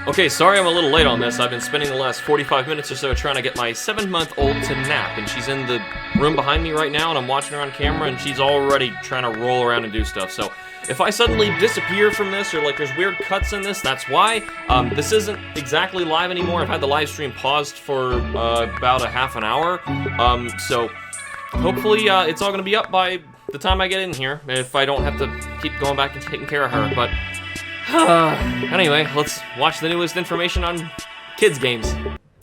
Okay, sorry I'm a little late on this. I've been spending the last 45 minutes or so trying to get my 7-month-old to nap, and she's in the room behind me right now, and I'm watching her on camera, and she's already trying to roll around and do stuff. So if I suddenly disappear from this, or like there's weird cuts in this, that's why. This isn't exactly live anymore. I've had the live stream paused for about a half an hour. So hopefully it's all going to be up by the time I get in here, if I don't have to keep going back and taking care of her. But anyway, let's watch the newest information on kids games.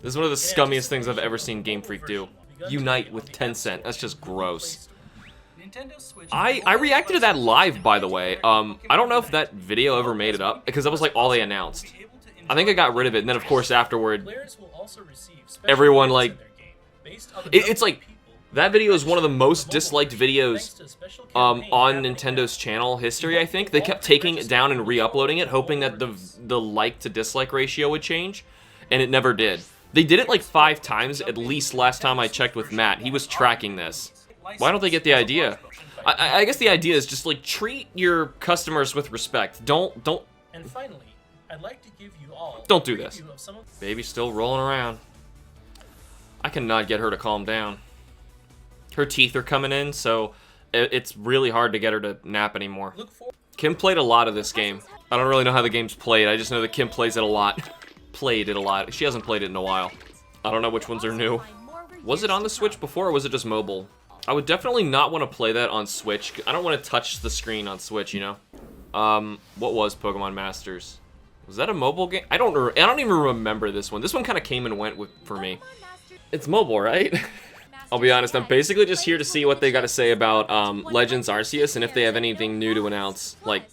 This is one of the scummiest things I've ever seen Game Freak do. Unite with Tencent. That's just gross. I reacted to that live, by the way. I don't know if that video ever made it up, because that was like all they announced. I think I got rid of it, and then of course afterward, everyone like... It's like... That video is one of the most disliked videos on Nintendo's channel history, I think. They kept taking it down and re-uploading it, hoping that the like to dislike ratio would change, and it never did. They did it like 5 times, at least last time I checked with Matt. He was tracking this. Why don't they get the idea? I guess the idea is just like treat your customers with respect. Don't. And finally, I'd like to give you all. Don't do this. Baby's still rolling around. I cannot get her to calm down. Her teeth are coming in, so it's really hard to get her to nap anymore. Kim played a lot of this game. I don't really know how the game's played. I just know that Kim plays it a lot. Played it a lot. She hasn't played it in a while. I don't know which ones are new. Was it on the Switch before, or was it just mobile? I would definitely not want to play that on Switch. I don't want to touch the screen on Switch, you know? What was Pokemon Masters? Was that a mobile game? I don't even remember this one. This one kind of came and went for me. It's mobile, right? I'll be honest, I'm basically just here to see what they got to say about Legends Arceus, and if they have anything new to announce, like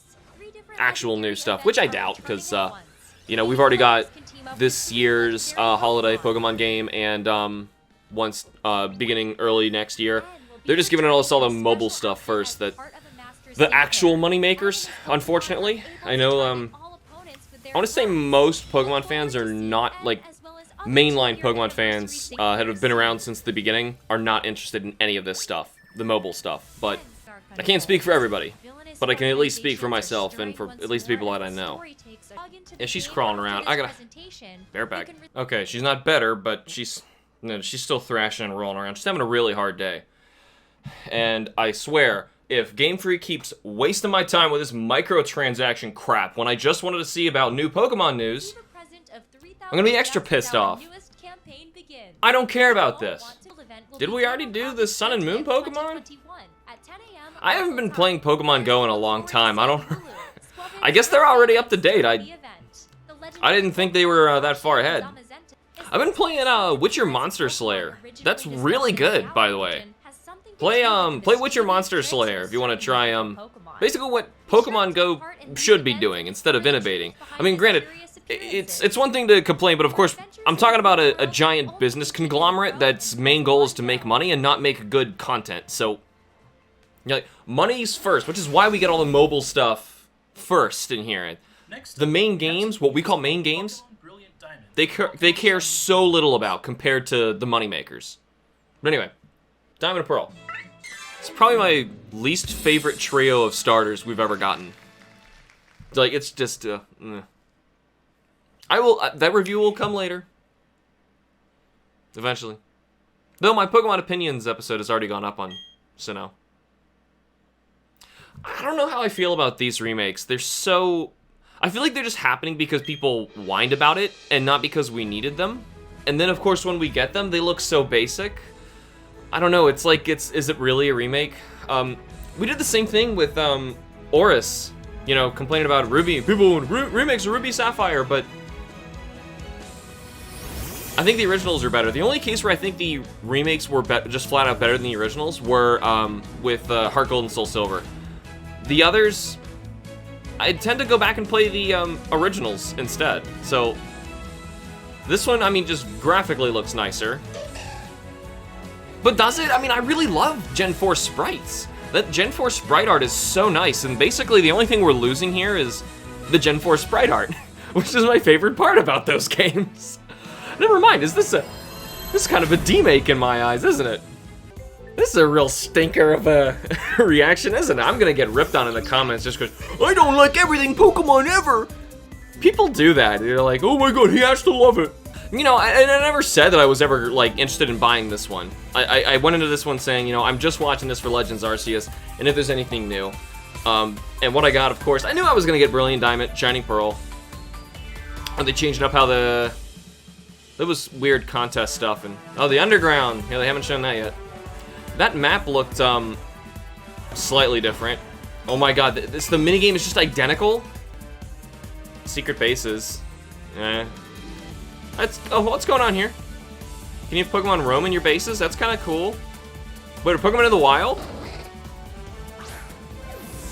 actual new stuff, which I doubt, because, you know, we've already got this year's holiday Pokemon game, and once beginning early next year. They're just giving us all the mobile stuff first, that the actual moneymakers, unfortunately. I know, I want to say most Pokemon fans are not, like, mainline Pokemon fans that have been around since the beginning are not interested in any of this stuff, the mobile stuff. But I can't speak for everybody, but I can at least speak for myself and for at least the people that I know. Yeah, she's crawling around. I gotta... Bareback. Okay, she's not better, but she's still thrashing and rolling around. She's having a really hard day. And I swear, if Game Freak keeps wasting my time with this microtransaction crap when I just wanted to see about new Pokemon news, I'm gonna be extra pissed off. I don't care about this. Did we already do the Sun and Moon Pokemon? I haven't been playing Pokemon Go in a long time. I guess they're already up to date. I didn't think they were that far ahead. I've been playing Witcher Monster Slayer. That's really good, by the way. Play Witcher Monster Slayer if you want to try basically what Pokemon Go should be doing instead of innovating. I mean, granted, it's one thing to complain, but of course, I'm talking about a giant business conglomerate that's main goal is to make money and not make good content. So, you know, like, money's first, which is why we get all the mobile stuff first in here. The main games, what we call main games, they care so little about compared to the moneymakers. But anyway, Diamond and Pearl. It's probably my least favorite trio of starters we've ever gotten. Like, it's just, that review will come later. Eventually. Though my Pokemon Opinions episode has already gone up on Sinnoh. I don't know how I feel about these remakes. They're so... I feel like they're just happening because people whined about it, and not because we needed them. And then, of course, when we get them, they look so basic. I don't know, it's like, is it really a remake? We did the same thing with, Aurus. You know, complaining about Ruby. People remakes of Ruby Sapphire, but... I think the originals are better. The only case where I think the remakes were just flat out better than the originals were with Heart Gold and Soul Silver. The others, I tend to go back and play the originals instead. So this one, I mean, just graphically looks nicer. But does it? I mean, I really love Gen 4 sprites. That Gen 4 sprite art is so nice, and basically the only thing we're losing here is the Gen 4 sprite art, which is my favorite part about those games. Never mind, this is kind of a demake in my eyes, isn't it? This is a real stinker of a reaction, isn't it? I'm gonna get ripped on in the comments just because I don't like everything Pokemon ever. People do that. They're like, oh my god, he has to love it. You know, I never said that I was ever, like, interested in buying this one. I went into this one saying, you know, I'm just watching this for Legends Arceus, and if there's anything new. And what I got, of course, I knew I was going to get Brilliant Diamond, Shining Pearl. And they changed up how there was weird contest stuff, and, oh, the Underground. Yeah, they haven't shown that yet. That map looked, slightly different. Oh my god, the minigame is just identical. Secret bases. Oh, what's going on here? Can you have Pokemon roam in your bases? That's kind of cool. Wait, are Pokemon in the wild?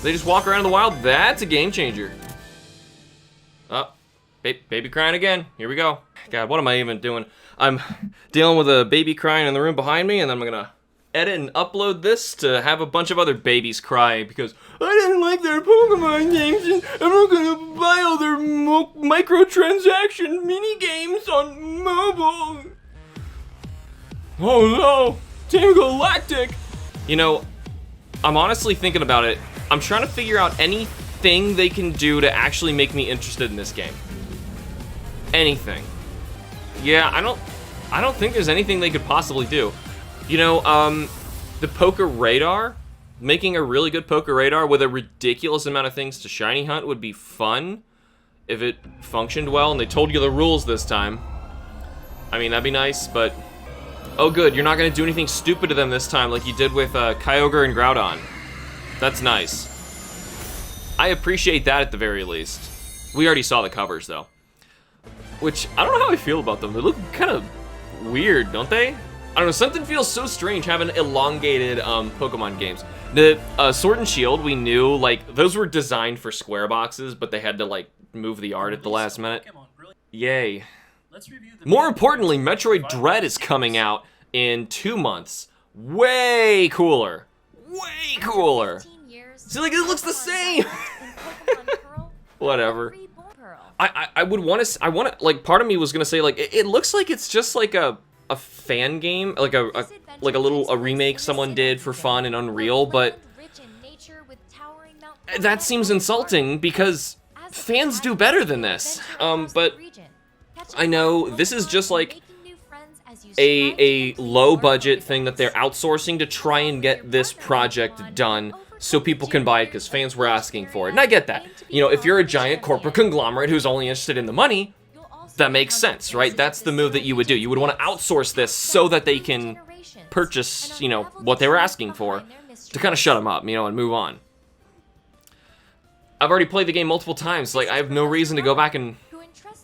They just walk around in the wild? That's a game changer. Oh, baby crying again. Here we go. God, what am I even doing? I'm dealing with a baby crying in the room behind me, and then I'm gonna edit and upload this to have a bunch of other babies cry because I didn't like their Pokemon games and I'm not gonna buy all their microtransaction mini games on mobile. Oh no, Team Galactic. You know, I'm honestly thinking about it. I'm trying to figure out anything they can do to actually make me interested in this game. Anything. Yeah, I don't think there's anything they could possibly do. You know, the Poker Radar, making a really good Poker Radar with a ridiculous amount of things to shiny hunt would be fun if it functioned well and they told you the rules this time. I mean, that'd be nice, but... Oh good, you're not gonna do anything stupid to them this time like you did with Kyogre and Groudon. That's nice. I appreciate that at the very least. We already saw the covers, though. Which, I don't know how I feel about them. They look kind of weird, don't they? I don't know, something feels so strange having elongated Pokemon games. The Sword and Shield, we knew, like, those were designed for square boxes, but they had to, like, move the art at the last minute. Yay. More importantly, Metroid Dread is coming out in 2 months. Way cooler. Way cooler. See, like, it looks the same. Whatever. I would want to, like, part of me was gonna say, like, it looks like it's just like a fan game, like a remake someone did for fun in Unreal, but that seems insulting because fans do better than this. But I know this is just like a low budget thing that they're outsourcing to try and get this project done so people can buy it because fans were asking for it. And I get that. You know, if you're a giant corporate conglomerate who's only interested in the money, that makes sense, right? That's the move that you would do. You would want to outsource this so that they can purchase, you know, what they were asking for to kind of shut them up, you know, and move on. I've already played the game multiple times. Like, I have no reason to go back and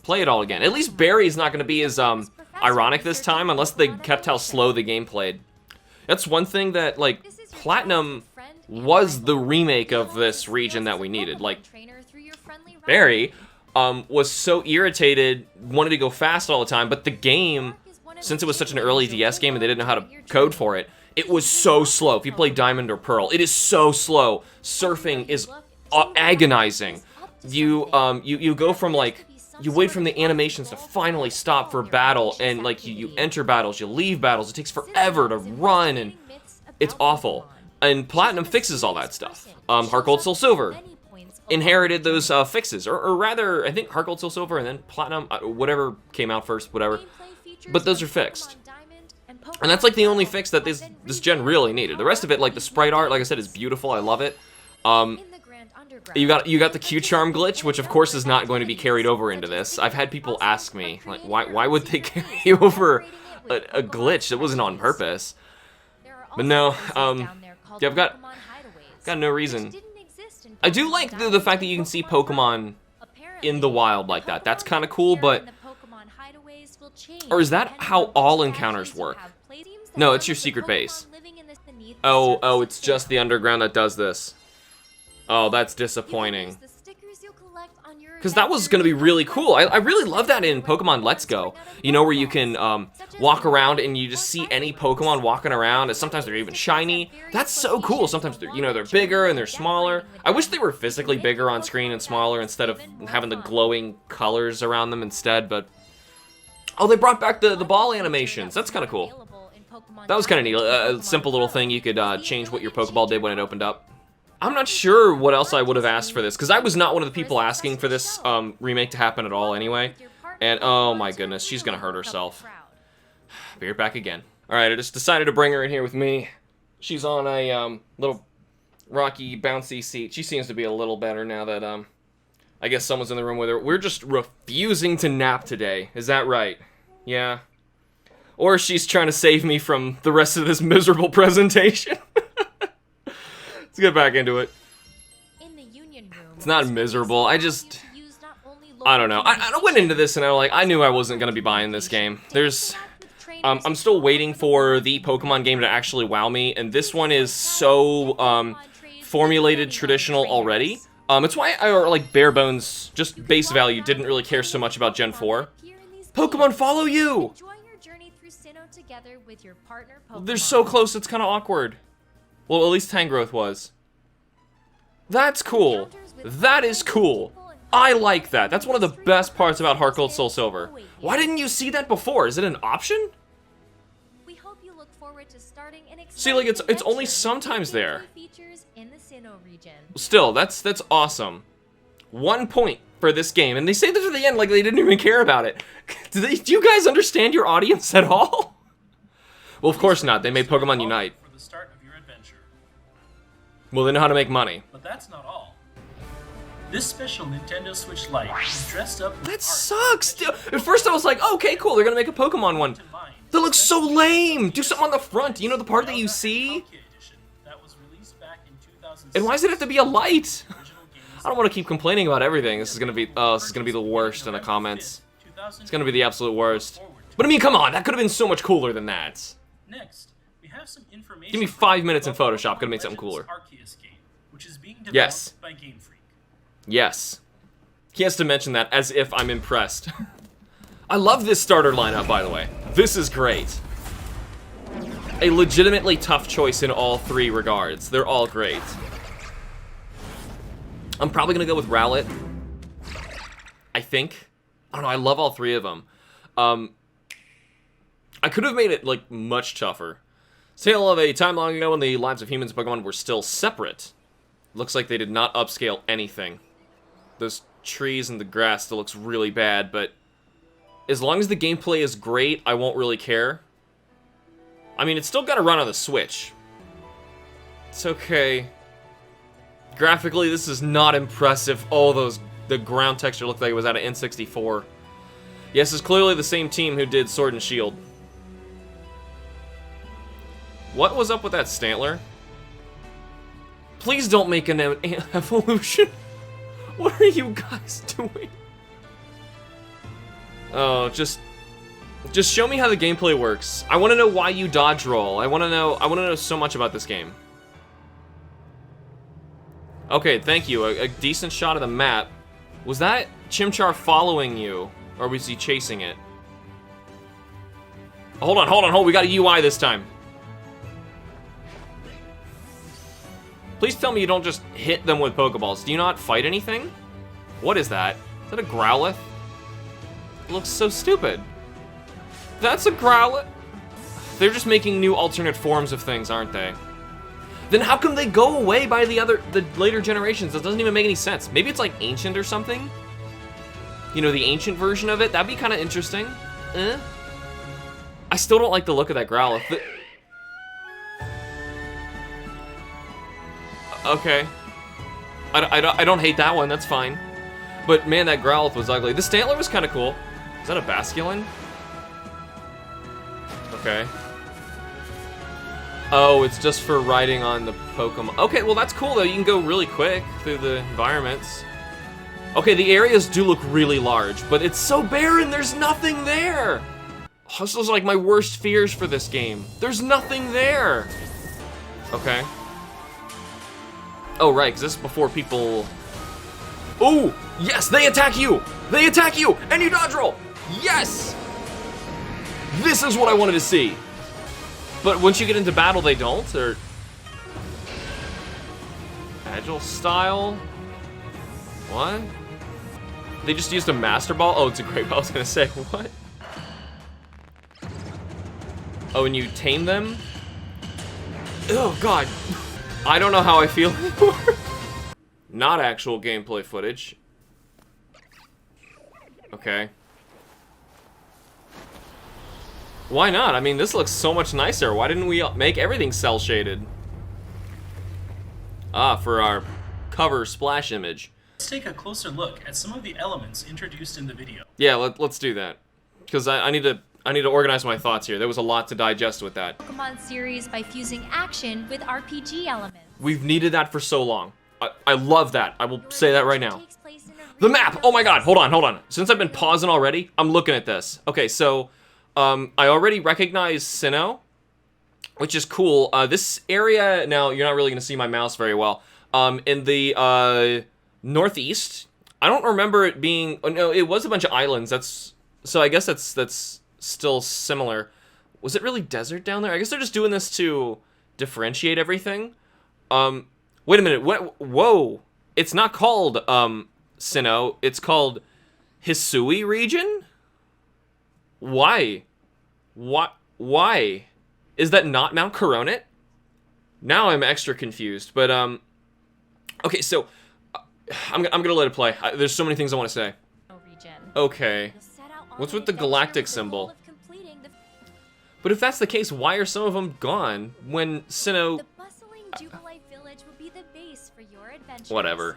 play it all again. At least Barry's not going to be as ironic this time unless they kept how slow the game played. That's one thing that, like, Platinum was the remake of this region that we needed. Like, Barry was so irritated, wanted to go fast all the time, but the game, since it was such an early DS game and they didn't know how to code for it, it was so slow. If you play Diamond or Pearl, it is so slow. Surfing is agonizing. You go from, like, you wait from the animations to finally stop for battle, and, like, you enter battles, you leave battles, it takes forever to run, and it's awful. And Platinum fixes all that stuff. Heart Gold, Soul Silver inherited those fixes, or rather, I think Heart Gold, Soul Silver, and then Platinum, whatever came out first, whatever. But those are fixed. And that's, like, the only fix that this gen really needed. The rest of it, like, the sprite art, like I said, is beautiful, I love it. You got the Q-Charm glitch, which of course is not going to be carried over into this. I've had people ask me, like, why would they carry over a glitch that wasn't on purpose? But no, yeah, I've got no reason. I do like the fact that you can see Pokemon in the wild like that. That's kind of cool, but... Or is that how all encounters work? No, it's your secret base. Oh, it's just the underground that does this. Oh, that's disappointing. Because that was going to be really cool. I really love that in Pokemon Let's Go. You know, where you can walk around and you just see any Pokemon walking around, and sometimes they're even shiny. That's so cool. Sometimes they're, you know, they're bigger and they're smaller. I wish they were physically bigger on screen and smaller instead of having the glowing colors around them instead, but... Oh, they brought back the ball animations. That's kind of cool. That was kind of neat. A simple little thing you could change what your Pokeball did when it opened up. I'm not sure what else I would have asked for this, because I was not one of the people asking for this remake to happen at all anyway. And oh my goodness, she's gonna hurt herself. Be right back again. Alright, I just decided to bring her in here with me. She's on a little rocky, bouncy seat. She seems to be a little better now that I guess someone's in the room with her. We're just refusing to nap today. Is that right? Yeah. Or she's trying to save me from the rest of this miserable presentation. Let's get back into it. It's not miserable. I don't know. I went into this and I knew I wasn't gonna be buying this game. I'm still waiting for the Pokemon game to actually wow me, and this one is so formulated traditional already. It's why I like bare bones, just base value, didn't really care so much about Gen 4. Pokemon follow you! They're so close, it's kind of awkward. Well, at least Tangrowth was. That's cool. That is cool. I like that. That's one of the best parts about Heart Gold Soul Silver. Why didn't you see that before? Is it an option? See, like, it's only sometimes there. Still, that's awesome. 1 point for this game, and they say this at the end like they didn't even care about it. Do you guys understand your audience at all? Well, of course not. They made Pokemon Unite. For the start of your adventure. Well, they know how to make money. But that's not all. This special Nintendo Switch Lite is dressed up with That sucks! At first I was like, oh, okay, cool, they're gonna make a Pokemon one. That looks so lame! Do something on the front, you know the part that you see? And why does it have to be a light? I don't want to keep complaining about everything. This is gonna be the worst in the comments. It's gonna be the absolute worst. But I mean, come on, that could have been so much cooler than that. Next, we have some information. Give me 5 minutes in Photoshop, gonna make something cooler. Arceus game, which is being developed Yes. by Game Freak. Yes. He has to mention that as if I'm impressed. I love this starter lineup, by the way. This is great. A legitimately tough choice in all three regards. They're all great. I'm probably gonna go with Rowlet. I think. I don't know, I love all three of them. I could have made it, like, much tougher. Tale of a time long ago when the lives of humans and Pokemon were still separate. Looks like they did not upscale anything. Those trees and the grass still looks really bad, but as long as the gameplay is great, I won't really care. I mean, it's still got to run on the Switch. It's okay. Graphically, this is not impressive. Oh, the ground texture looked like it was out of N64. Yes, it's clearly the same team who did Sword and Shield. What was up with that Stantler? Please don't make an evolution. What are you guys doing? Oh, just show me how the gameplay works. I want to know why you dodge roll. I want to know so much about this game. Okay, thank you. A decent shot of the map. Was that Chimchar following you, or was he chasing it? Hold on. We got a UI this time. Please tell me you don't just hit them with Pokeballs. Do you not fight anything? What is that? Is that a Growlithe? It looks so stupid. That's a Growlithe. They're just making new alternate forms of things, aren't they? Then how come they go away by the later generations? That doesn't even make any sense. Maybe it's like ancient or something? You know, the ancient version of it? That'd be kind of interesting. I still don't like the look of that Growlithe. Okay. I don't hate that one, that's fine. But man, that Growlithe was ugly. The Stantler was kind of cool. Is that a Basculin? Okay. Oh, it's just for riding on the Pokemon. Okay, well that's cool though. You can go really quick through the environments. Okay, the areas do look really large, but it's so barren, there's nothing there! Oh, this is like my worst fears for this game. There's nothing there! Okay. Oh, right, because this is before people... Oh, yes, they attack you! They attack you! And you dodge roll! Yes! This is what I wanted to see. But once you get into battle, they don't, or... Agile style? What? They just used a Master Ball? Oh, it's a Great Ball, I was gonna say, what? Oh, and you tame them? Oh, God. I don't know how I feel anymore. Not actual gameplay footage. Okay. Why not? I mean, this looks so much nicer. Why didn't we make everything cell shaded? Ah, for our cover splash image. Let's take a closer look at some of the elements introduced in the video. Yeah, let's do that. Because I need to organize my thoughts here. There was a lot to digest with that. Pokemon series by fusing action with RPG elements. We've needed that for so long. I love that. I will say that right now. The map! Oh my god, hold on. Since I've been pausing already, I'm looking at this. Okay, so, I already recognize Sinnoh, which is cool. This area, now, you're not really going to see my mouse very well. In the, northeast, I don't remember it being... Oh, no, it was a bunch of islands. So I guess that's still similar. Was it really desert down there? I guess they're just doing this to differentiate everything. Wait a minute. What? Whoa. It's not called, Sinnoh. It's called Hisui region? Why? What? Why? Is that not Mount Coronet? Now I'm extra confused. But, okay, so, I'm gonna let it play. There's so many things I want to say. Okay. What's with the galactic symbol? But if that's the case, why are some of them gone when Sinnoh... Whatever.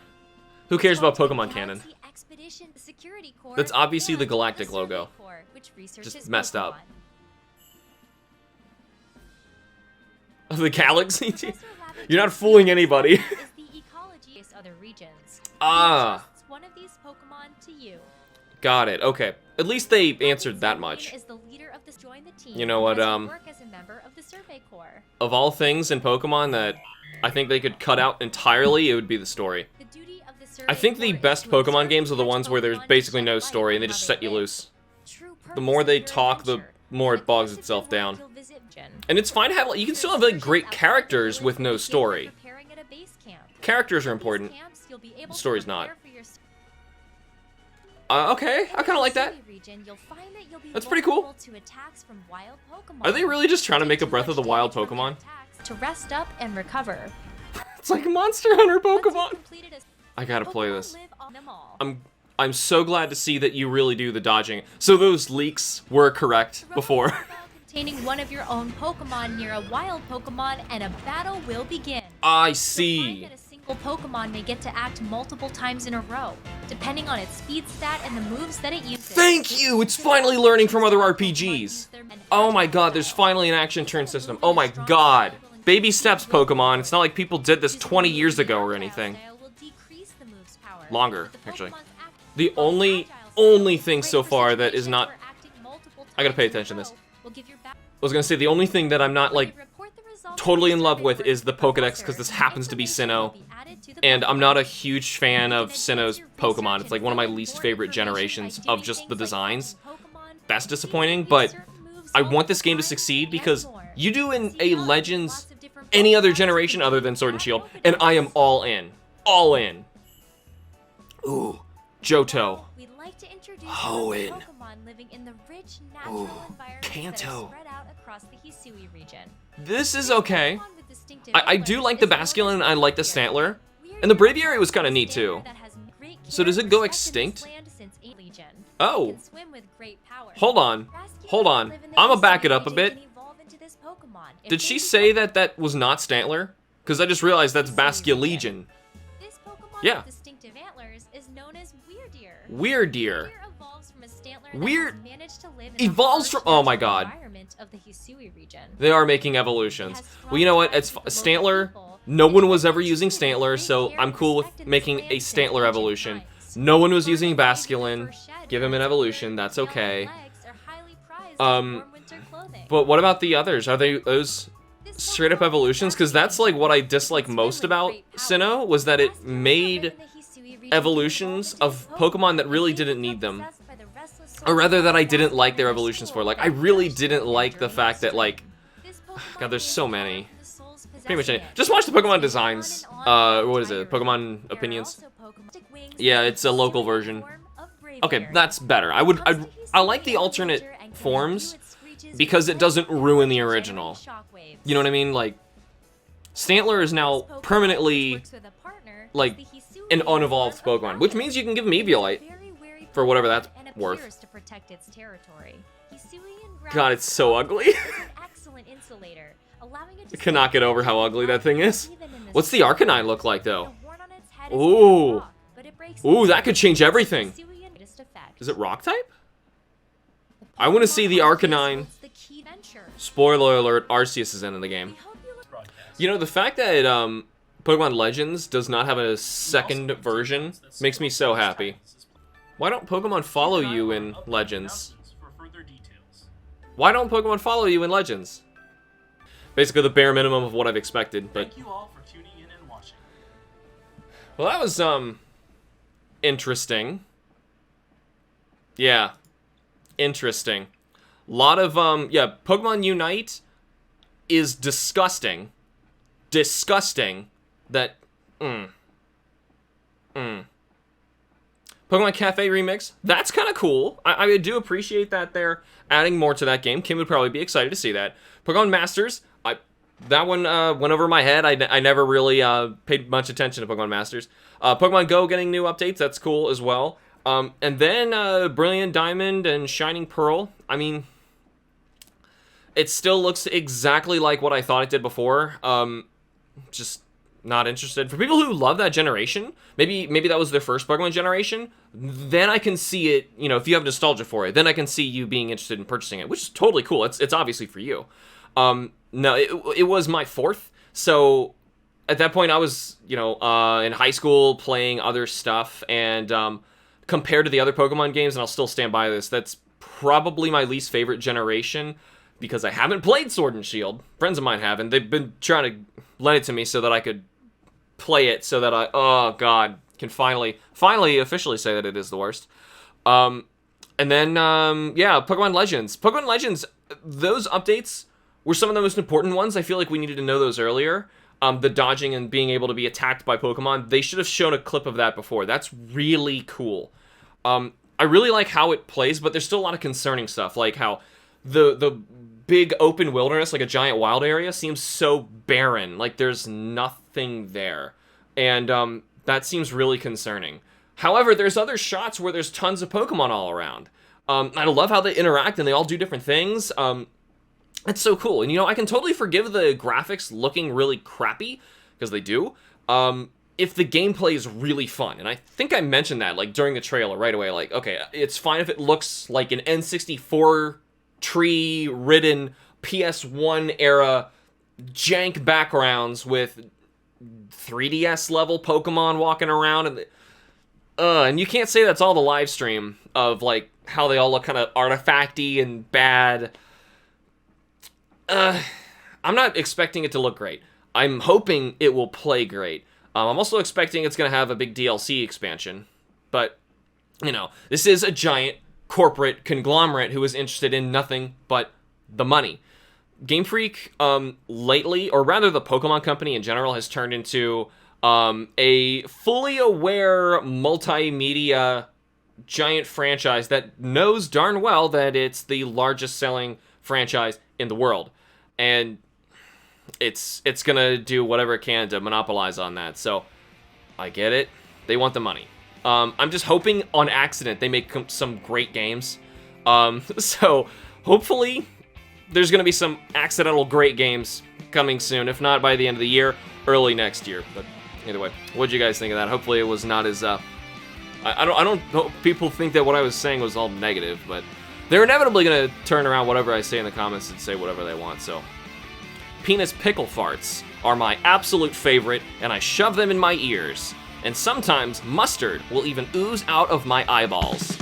Who cares about Pokemon canon? That's obviously the galactic logo. Just messed up. The galaxy team? You're not fooling anybody. Ah. Got it. Okay. At least they answered that much. You know what, of all things in Pokemon that I think they could cut out entirely, it would be the story. I think the best Pokemon games are the ones where there's basically no story and they just set you loose. The more they talk, the more it bogs itself down. And it's fine to have, you can still have like great characters with no story. Characters are important. The story's not. Okay, I kind of like that. That's pretty cool. Are they really just trying to make a Breath of the Wild Pokemon? To rest up and recover. It's like a Monster Hunter Pokemon. I gotta play this. I'm so glad to see that you really do the dodging. So those leaks were correct before. Containing one of your own Pokemon near a wild Pokemon, and a battle will begin. I see. A single Pokemon may get to act multiple times in a row, depending on its speed stat and the moves that it uses. Thank you! It's finally learning from other RPGs. Oh my god, there's finally an action turn system. Oh my god. Baby steps, Pokemon. It's not like people did this 20 years ago or anything. Longer, actually. The only thing so far that is not... I gotta pay attention to this. I was gonna say, the only thing that I'm not, like, totally in love with is the Pokedex, because this happens to be Sinnoh. And I'm not a huge fan of Sinnoh's Pokemon. It's like one of my least favorite generations of just the designs. That's disappointing, but I want this game to succeed because you do in a Legends any other generation other than Sword and Shield, and I am all in. All in. Ooh, Johto. Hoenn. Ooh, Kanto. This is okay. I do like the Basculin, I like the Stantler. And the Braviary was kind of neat too. So does it go extinct? Oh. Hold on. Hold on. I'm gonna back it up a bit. Did she say that that was not Stantler? Because I just realized that's Basculegion. Yeah. Weirdeer. Weird evolves from, oh my god. They are making evolutions. Well, you know what? It's Stantler. No one was ever using Stantler, so I'm cool with making a Stantler evolution. No one was using Basculin. Give him an evolution. That's okay. But what about the others? Are they those straight up evolutions? Because that's like what I dislike most about Sinnoh, was that it made evolutions of Pokemon that really didn't need them. Or rather, that I didn't like their evolutions for. Like, I really didn't like the fact that, like... God, there's so many. Pretty much any. Just watch the Pokemon designs. What is it? Pokemon Opinions? Yeah, it's a local version. Okay, that's better. I like the alternate forms because it doesn't ruin the original. You know what I mean? Like, Stantler is now permanently, like, an unevolved Pokemon, which means you can give him Eviolite for whatever that's worth. God, it's so ugly. I cannot get over how ugly that thing is. What's the Arcanine look like, though? Ooh. Ooh, that could change everything. Is it Rock type? I want to see the Arcanine. Spoiler alert, Arceus is in the game. You know, the fact that Pokemon Legends does not have a second version makes me so happy. Why don't Pokemon follow you in Legends? Why don't Pokemon follow you in Legends? Basically the bare minimum of what I've expected, but... Thank you all for tuning in and watching. Well, that was, interesting. Yeah. Interesting. Lot of, yeah, Pokemon Unite is disgusting. Disgusting. That, Pokemon Cafe Remix, that's kind of cool. I do appreciate that they're adding more to that game. Kim would probably be excited to see that. Pokemon Masters, that one went over my head. I never really paid much attention to Pokemon Masters. Pokemon Go getting new updates, that's cool as well. And then Brilliant Diamond and Shining Pearl. I mean, it still looks exactly like what I thought it did before. Just not interested. For people who love that generation, maybe that was their first Pokemon generation, then I can see it, you know, if you have nostalgia for it, then I can see you being interested in purchasing it, which is totally cool. It's obviously for you. No, it was my fourth, so at that point I was, you know, in high school playing other stuff, and compared to the other Pokemon games, and I'll still stand by this, that's probably my least favorite generation, because I haven't played Sword and Shield. Friends of mine haven't. They've been trying to lend it to me so that I could play it, so that I, oh god, can finally officially say that it is the worst. And then, yeah, Pokemon Legends. Pokemon Legends, those updates were some of the most important ones. I feel like we needed to know those earlier. The dodging and being able to be attacked by Pokemon, they should have shown a clip of that before. That's really cool. I really like how it plays, but there's still a lot of concerning stuff, like how the big open wilderness, like a giant wild area, seems so barren. Like there's nothing there. And that seems really concerning. However, there's other shots where there's tons of Pokemon all around. I love how they interact and they all do different things. It's so cool. And, you know, I can totally forgive the graphics looking really crappy, because they do, if the gameplay is really fun. And I think I mentioned that, like, during the trailer right away. Like, okay, it's fine if it looks like an N64 tree-ridden PS1 era jank backgrounds with 3DS-level Pokemon walking around. And you can't say that's all the live stream of, like, how they all look kind of artifacty and bad. I'm not expecting it to look great. I'm hoping it will play great. I'm also expecting it's going to have a big DLC expansion. But, you know, this is a giant corporate conglomerate who is interested in nothing but the money. Game Freak, lately, or rather the Pokemon Company in general, has turned into a fully aware multimedia giant franchise that knows darn well that it's the largest selling franchise in the world. And it's gonna do whatever it can to monopolize on that. So I get it. They want the money. I'm just hoping on accident they make some great games. So hopefully there's gonna be some accidental great games coming soon. If not by the end of the year, early next year. But either way, what'd you guys think of that? Hopefully it was not as I don't hope people think that what I was saying was all negative, but they're inevitably gonna turn around whatever I say in the comments and say whatever they want. So penis pickle farts are my absolute favorite, and I shove them in my ears. And sometimes mustard will even ooze out of my eyeballs.